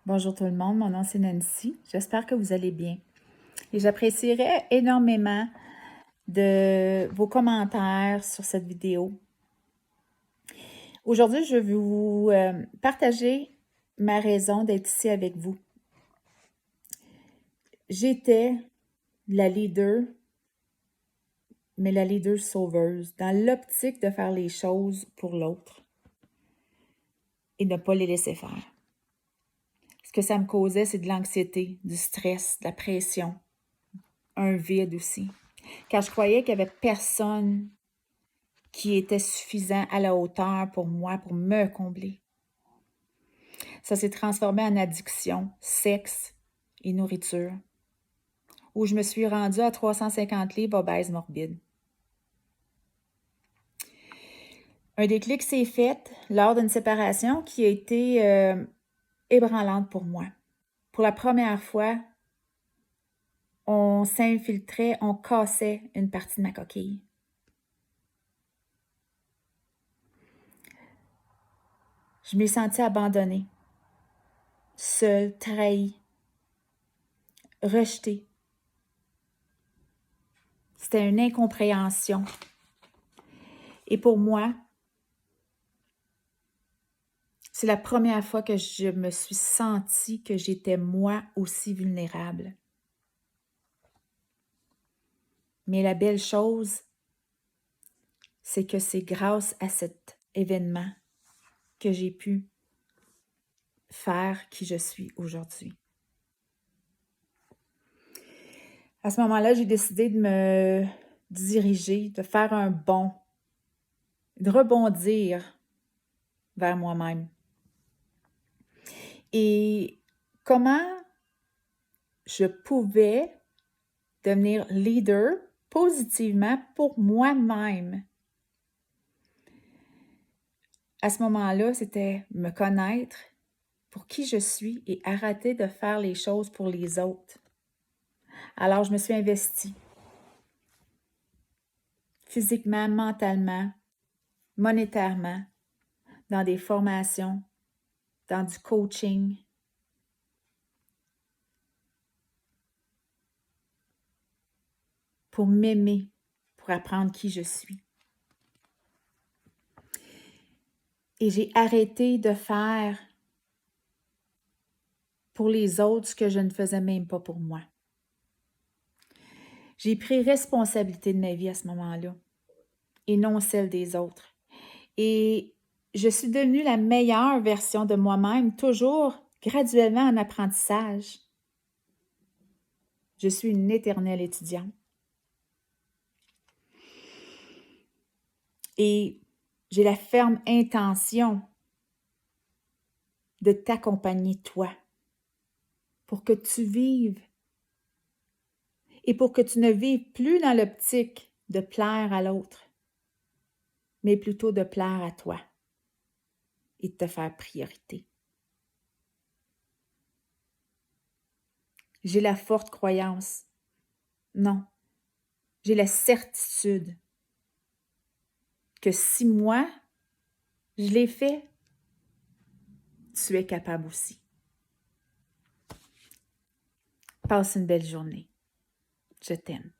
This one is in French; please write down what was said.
Bonjour tout le monde, mon nom c'est Nancy. J'espère que vous allez bien. Et j'apprécierais énormément de vos commentaires sur cette vidéo. Aujourd'hui, je vais vous partager ma raison d'être ici avec vous. J'étais la leader, mais la leader sauveuse, dans l'optique de faire les choses pour l'autre et de ne pas les laisser faire. Ce que ça me causait, c'est de l'anxiété, du stress, de la pression, un vide aussi. Car je croyais qu'il n'y avait personne qui était suffisant à la hauteur pour moi, pour me combler. Ça s'est transformé en addiction, sexe et nourriture, où je me suis rendue à 350 livres obèse morbide. Un déclic s'est fait lors d'une séparation qui a été ébranlante pour moi. Pour la première fois, on s'infiltrait, on cassait une partie de ma coquille. Je m'ai sentie abandonnée, seule, trahie, rejetée. C'était une incompréhension. Et pour moi, c'est la première fois que je me suis sentie que j'étais moi aussi vulnérable. Mais la belle chose, c'est que c'est grâce à cet événement que j'ai pu faire qui je suis aujourd'hui. À ce moment-là, j'ai décidé de me diriger, de faire un bond, de rebondir vers moi-même. Et comment je pouvais devenir leader positivement pour moi-même. À ce moment-là, c'était me connaître pour qui je suis et arrêter de faire les choses pour les autres. Alors, je me suis investie physiquement, mentalement, monétairement, dans des formations, dans du coaching, pour m'aimer, pour apprendre qui je suis. Et j'ai arrêté de faire pour les autres ce que je ne faisais même pas pour moi. J'ai pris responsabilité de ma vie à ce moment-là et non celle des autres. Et je suis devenue la meilleure version de moi-même, toujours graduellement en apprentissage. Je suis une éternelle étudiante. Et j'ai la ferme intention de t'accompagner, toi, pour que tu vives et pour que tu ne vives plus dans l'optique de plaire à l'autre, mais plutôt de plaire à toi et de te faire priorité. J'ai la forte croyance, non, j'ai la certitude que si moi, je l'ai fait, tu es capable aussi. Passe une belle journée. Je t'aime.